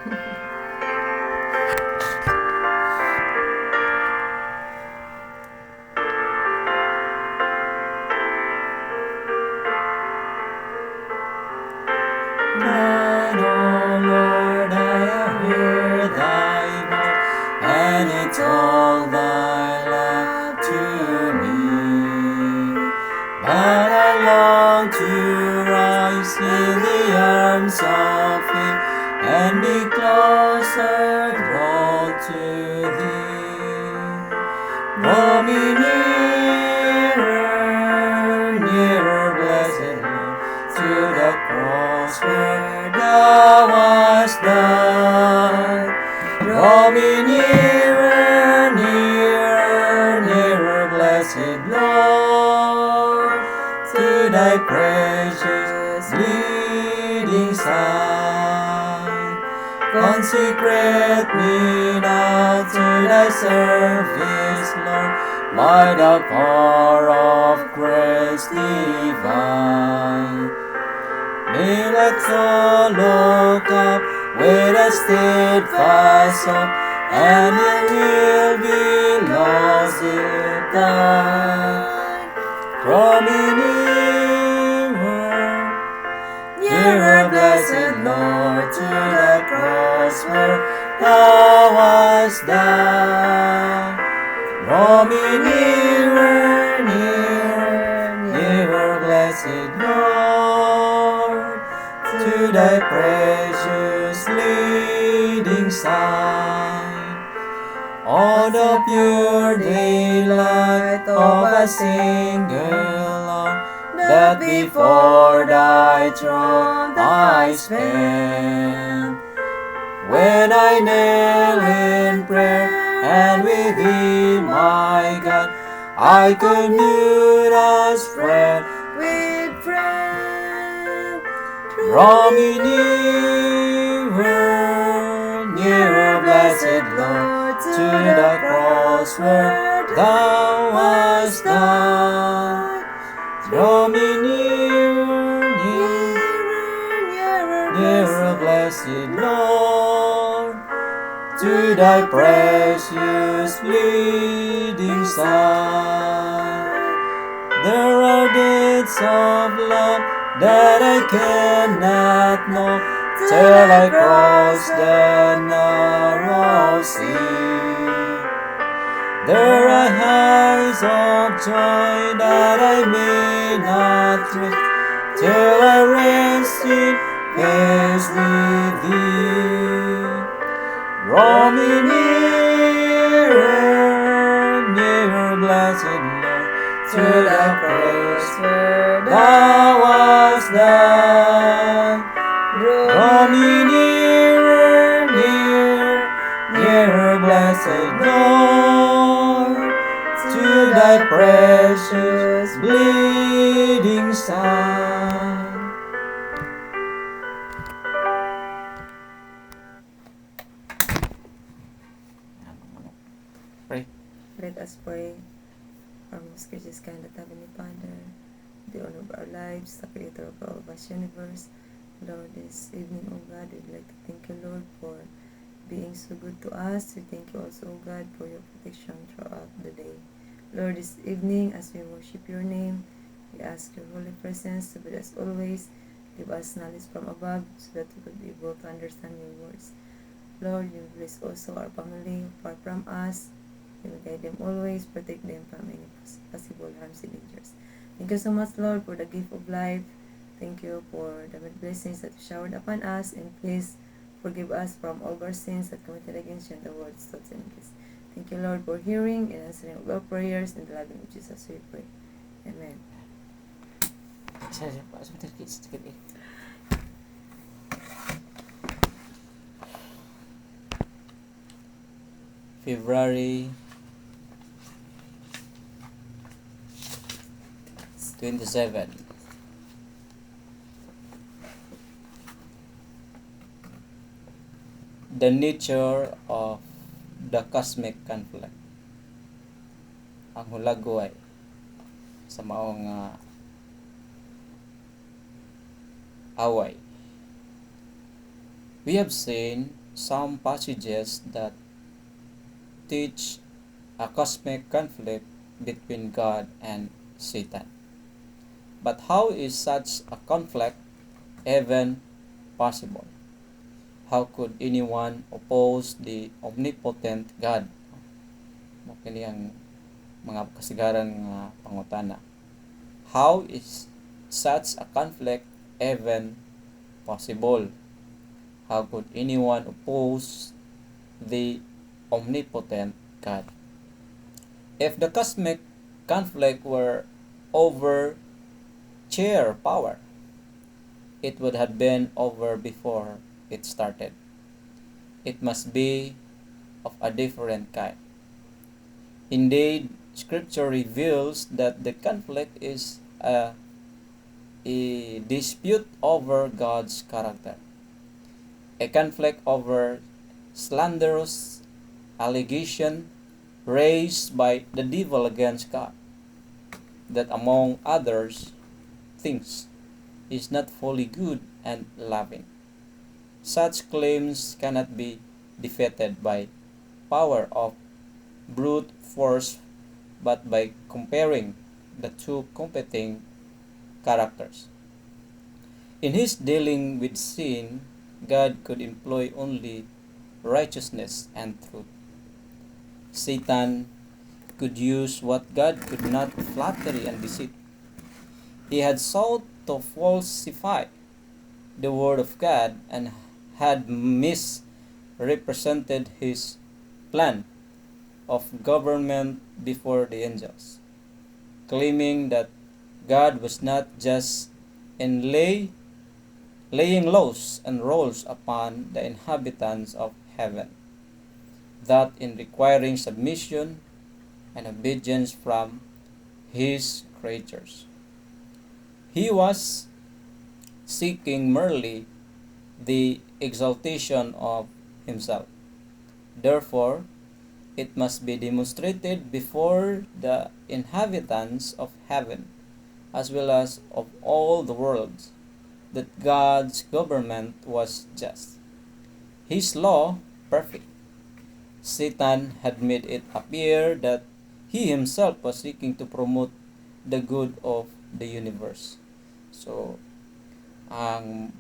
Then, O Lord, I hear thy voice, and it told thy love to me. But I long to rise in the arms of Him, and be closer drawn to Thee. Draw me nearer, nearer, blessed Lord, to the cross where Thou wast died. Draw me nearer, nearer, nearer, blessed Lord, to Thy precious bleeding side. Consecrate me now to Thy service, Lord, by the power of grace divine. May let all look up with a steadfast hope, and it will be lost in time. Draw me nearer, nearer, blessed Lord, to the cross where Thou wast died. Draw me nearer, nearer, nearer, blessed Lord, to Thy precious leading side. On the pure daylight of a single hour, that before Thy throne I spend, when I kneel in prayer, and with Thee, my God, I commune as friend with friend. Draw me nearer, nearer, blessed Lord, to the cross where Thou wast died. Draw me nearer, nearer, nearer, blessed Lord, to Thy precious bleeding side. There are deeds of love that I cannot know till I cross the narrow sea. There are highs of joy that I may not reach till I rest in peace with Thee. Draw me nearer, nearer, blessed Lord, to the cross where Thou wast died. Draw me nearer, nearer, nearer, blessed Lord, to Thy precious bleeding side. Pray. Let us pray. Our most gracious, kind of Heavenly Father, the owner of our lives, the creator of all vast universe, Lord, this evening, O God, we'd like to thank You, Lord, for being so good to us. We thank You also, O God, for Your protection throughout the day. Lord, this evening, as we worship Your name, we ask Your holy presence to be with us always. Give us knowledge from above, so that we could be able to understand Your words. Lord, You bless also our family far from us. You will guide them always, protect them from any possible harms and dangers. Thank You so much, Lord, for the gift of life. Thank You for the blessings that You showered upon us, and please forgive us from all our sins that committed against You in the words, thoughts, and deeds. Thank You, Lord, for hearing and answering all our prayers. In the name of Jesus we pray. Amen. February 27. The nature of the cosmic conflict. Ang hulagway sa maong away. We have seen some passages that teach a cosmic conflict between God and Satan. But how is such a conflict even possible? How could anyone oppose the omnipotent God? Mo kini ang mga kasigaran nga pangutana. How is such a conflict even possible? How could anyone oppose the omnipotent God? If the cosmic conflict were over chair power, it would have been over before it started. It must be of a different kind. Indeed, Scripture reveals that the conflict is a dispute over God's character, a conflict over slanderous allegation raised by the devil against God, that among others things is not fully good and loving. Such claims cannot be defeated by power of brute force, but by comparing the two competing characters. In his dealing with sin, God could employ only righteousness and truth. Satan could use what God could not, flattery and deceit. He had sought to falsify the word of God and had misrepresented his plan of government before the angels, claiming that God was not just in laying laws and rules upon the inhabitants of heaven, that in requiring submission and obedience from his creatures. He was seeking merely the exaltation of himself. Therefore, it must be demonstrated before the inhabitants of heaven, as well as of all the worlds, that God's government was just, his law perfect. Satan had made it appear that he himself was seeking to promote the good of the universe. So, ang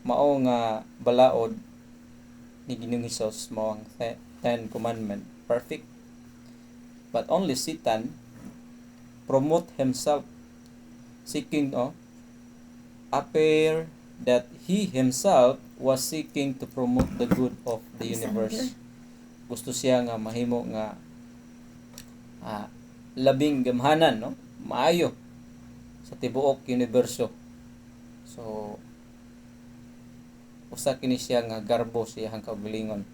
mao nga balaod ni Ginoong Hesus mao ang Ten Commandment, perfect. But only Satan promote himself, seeking appear that he himself was seeking to promote the good of the universe. Gusto siya nga mahimo nga labing gamhanan, no? Maayo sa tibuok universo. So usa kini siya nga garbo siya ang kaugalingon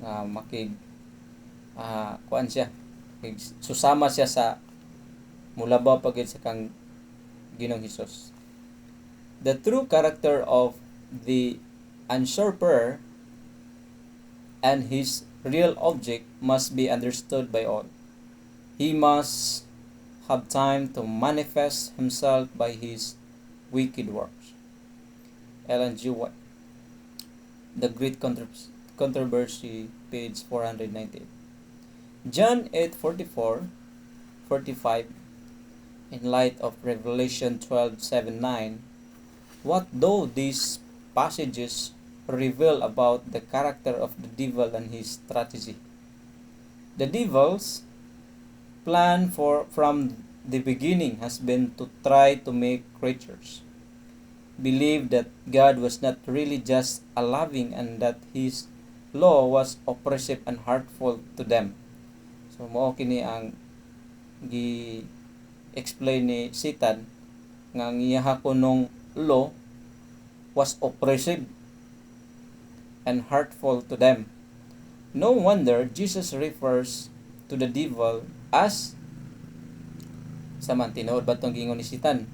nga makig kuan siya, susama siya sa mulabaw pagid sa kang Ginoong Hesus. The true character of the usurper and his real object must be understood by all. He must have time to manifest himself by his wicked works. Ellen G. White, The Great Controversy, page 498. John 8:44-45, in light of Revelation 12:7-9, what though these passages reveal about the character of the devil and his strategy? The devil's plan from the beginning has been to try to make creatures believe that God was not really just a loving and that his law was oppressive and hurtful to them. So mao kini ang gi-explain ni Satan nga ang iya kunong law was oppressive and hurtful to them. No wonder Jesus refers to the devil as tinuod ba itong gingon ni Satan?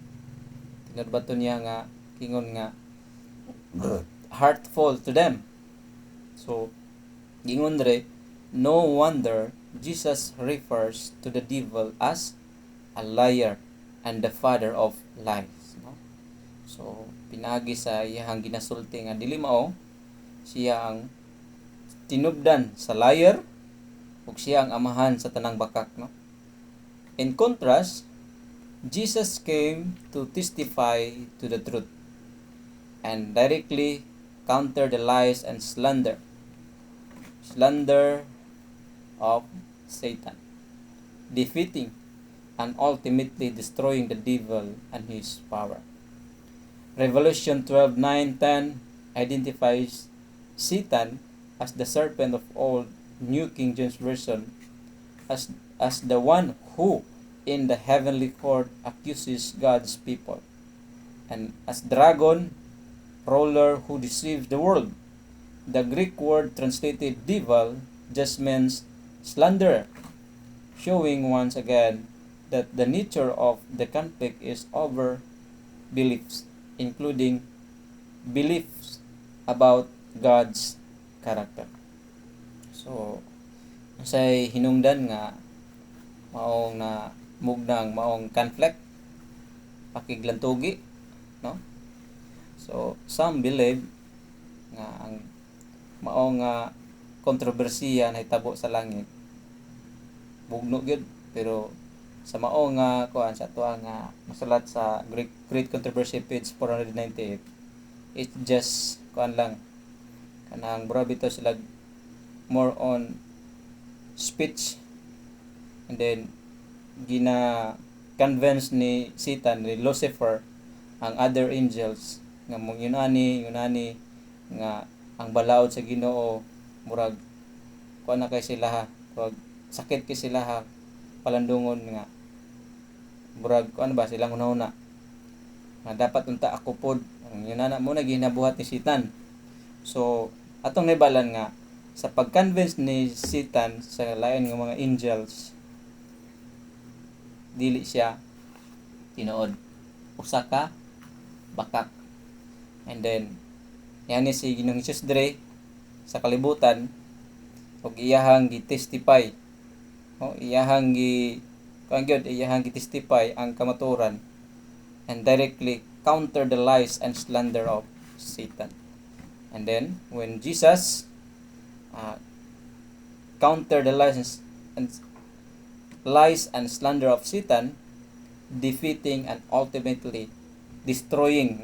Tinuod ba ito niya nga gingon nga hurtful to them? So gingon re, no wonder Jesus refers to the devil as a liar and the father of lies, no? So pinagi sa iyang ginasulti nga dili mao Siya ang tinubdan sa liar ug siya ang amahan sa tanang bakak, no? In contrast, Jesus came to testify to the truth and directly counter the lies and slander of Satan, defeating and ultimately destroying the devil and his power. Revelation 12:9-10 identifies Satan as the serpent of old, New King James Version, as the one who in the heavenly court accuses God's people, and as dragon, ruler who deceives the world. The Greek word translated devil just means slanderer, showing once again that the nature of the conflict is over beliefs, including beliefs about God's character. So, say hinungdan nga maong na mugnang maong conflict pakiglantugi, no? So, some believe nga ang maong kontrobersiya na hitabo sa langit bugno gyud, pero sa mao nga kuan sa ato nga masulat sa Great Controversy page 498, it's just kuan lang kanang brabito sila more on speech, and then gina convince ni Satan, ni Lucifer, ang other angels nga mong yunani nga ang balaod sa Ginoo murag kuan na kay sila ha, wag sakit kay sila ha, palandungon nga murag kuan ba silang una nga dapat unta ako pod ang yunana mo na ginabuhat ni Satan. So atong nabalan nga sa pag-convince ni Satan sa lain nga mga angels, dili siya tinuod, usa ka bakak. And then yani si Ginoong Hesus dire sa kalibutan ug iyahang gi-testify, iyahang gi-testify ang kamatuoran and directly counter the lies and slander of Satan. And then when Jesus counter the lies and slander of Satan, defeating and ultimately destroying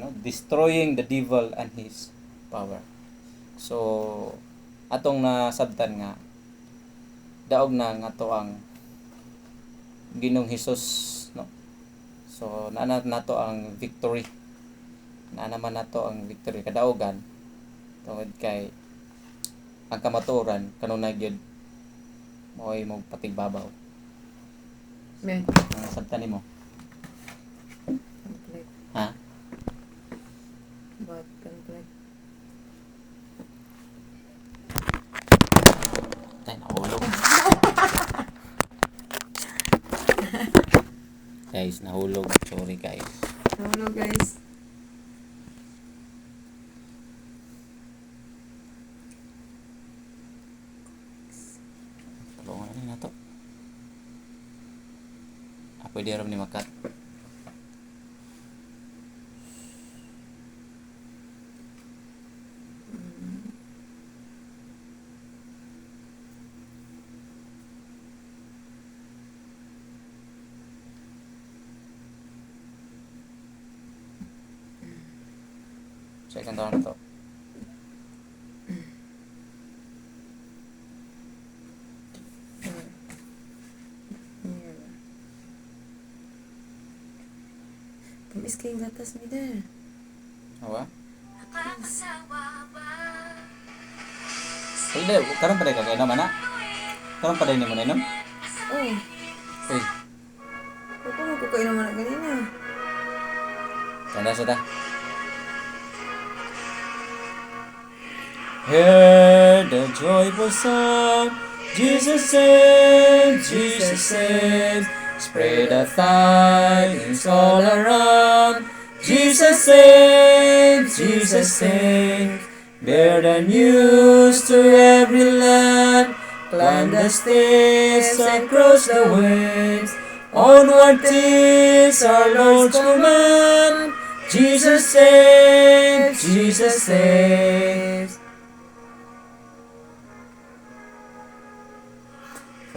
the devil and his power. So atong nasabtan nga daog na nga to ang Ginoong Hesus, no? So naana nato ang victory, naanaman nato ang victory kadaogan tungod kay ang kamatuoran kanunay gyud mo'y magpatigbabaw. Amen. Ang sabtan nimo. Conflict. Ha? But conflict. Tay nahulog. Guys, nahulog. Sorry guys. Hello guys. Tulungan na nato. Pwede ram ni makat. Second round to. Tumis kayong gatas mi there. Awa? Pwede, karon pa rin ka kainom, ana? Karon pa rin mo na inom? Oh, Uy, ako magkukain naman na ganina. tanda sa ta. Hear the joyful sound, Jesus saves, Jesus saves. Spread the tidings all around. Jesus saves, Jesus saves. Bear the news to every land. Climb the stairs and cross the waves. Onward 'tis our Lord's command. Jesus saves, Jesus saves.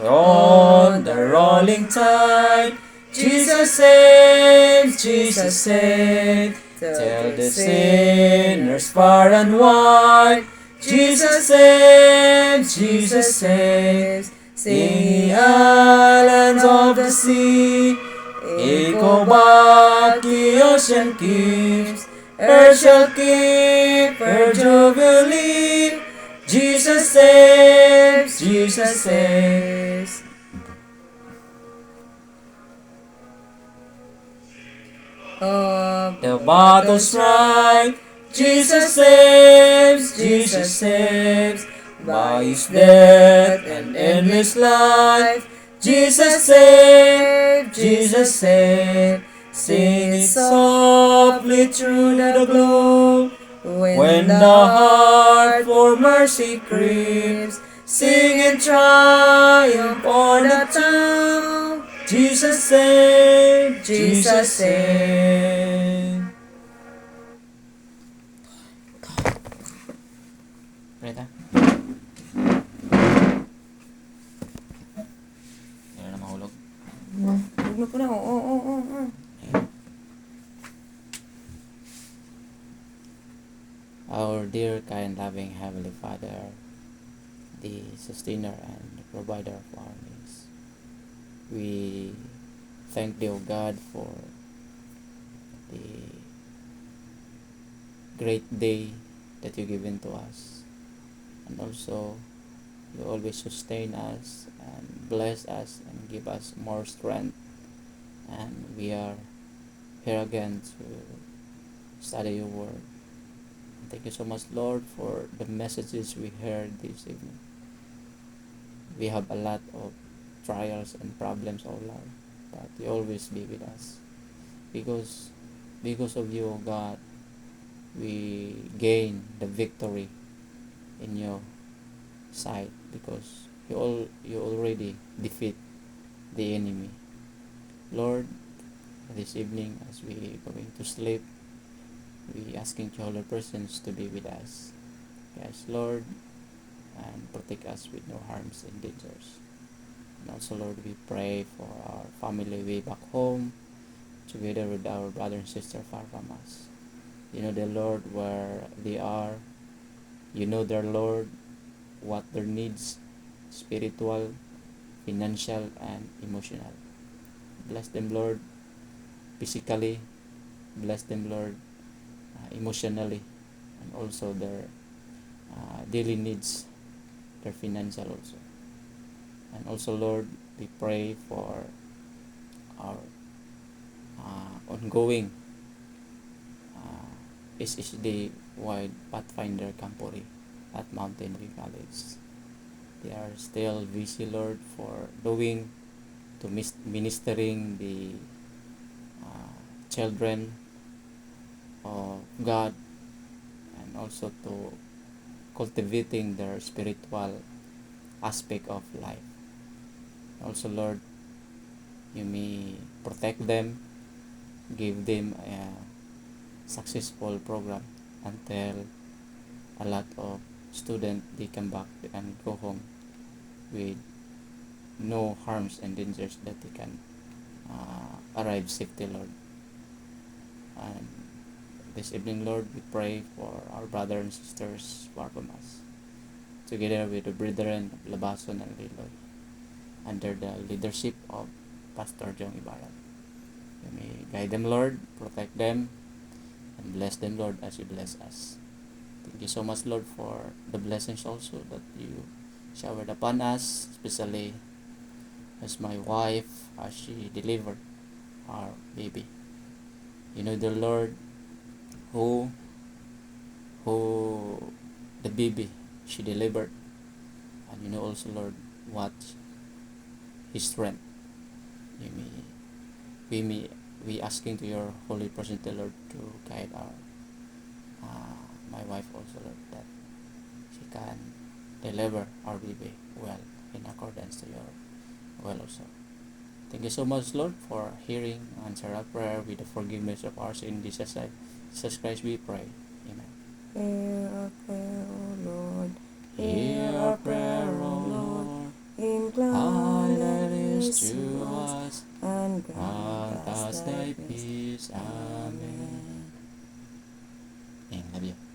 on the rolling tide. Jesus saves, Jesus saves. Tell the sinners far and wide. Jesus saves, Jesus saves. Sing ye islands of the sea. Echo back the ocean keeps. Earth shall keep her jubilee. Jesus saves, Jesus saves. The battle's right. Jesus saves, Jesus saves. By his death and endless life. Jesus saves, Jesus saves. Sing it softly through the gloom. When the heart for mercy creeps, sing in triumph on the tomb. Jesus saves, Jesus saves. Rita? Hindi na mahulog. Huwag na po na. Oo. Our dear, kind, loving Heavenly Father, the sustainer and the provider of our needs, we thank thee, O God, for the great day that you given to us, and also you always sustain us and bless us and give us more strength, and we are here again to study your word. Thank you so much, Lord, for the messages we heard this evening. We have a lot of trials and problems, oh Lord, but you always be with us. Because of you, oh God, we gain the victory in your sight, because you already defeat the enemy. Lord, this evening as we going to sleep, we asking your holy persons to be with us. Yes, Lord, and protect us with no harms and dangers. And also, Lord, we pray for our family way back home, together with our brother and sister far from us. You know, the Lord, where they are. You know, their Lord, what their needs, spiritual, financial, and emotional. Bless them, Lord, physically. Bless them, Lord, emotionally, and also their daily needs, their financial also. And also, Lord, we pray for our ongoing SSD wide Pathfinder Campori at Mountain View College. They are still busy, Lord, for doing to ministering the children of God, and also to cultivating their spiritual aspect of life. Also, Lord, you may protect them, give them a successful program until a lot of students they come back and go home with no harms and dangers, that they can arrive safely, Lord. And this evening, Lord, we pray for our brothers and sisters far from us, together with the brethren of Labason and Liloy, under the leadership of Pastor Jong Ibarat. You may guide them, Lord, protect them, and bless them, Lord, as you bless us. Thank you so much, Lord, for the blessings also that you showered upon us, especially as my wife, as she delivered our baby. You know, the Lord, who the baby she delivered, and you know also, Lord, what his strength. You may we asking to your holy presence, Lord, to guide our my wife also, Lord, that she can deliver our baby well, in accordance to your will also. Thank you so much, Lord, for hearing and answer our prayer with the forgiveness of our sin. In Jesus Christ we pray. Amen. Hear our prayer, O Lord. Hear our prayer, O Lord. Incline peace to us, and grant us thy peace. Amen. Amen. Love you.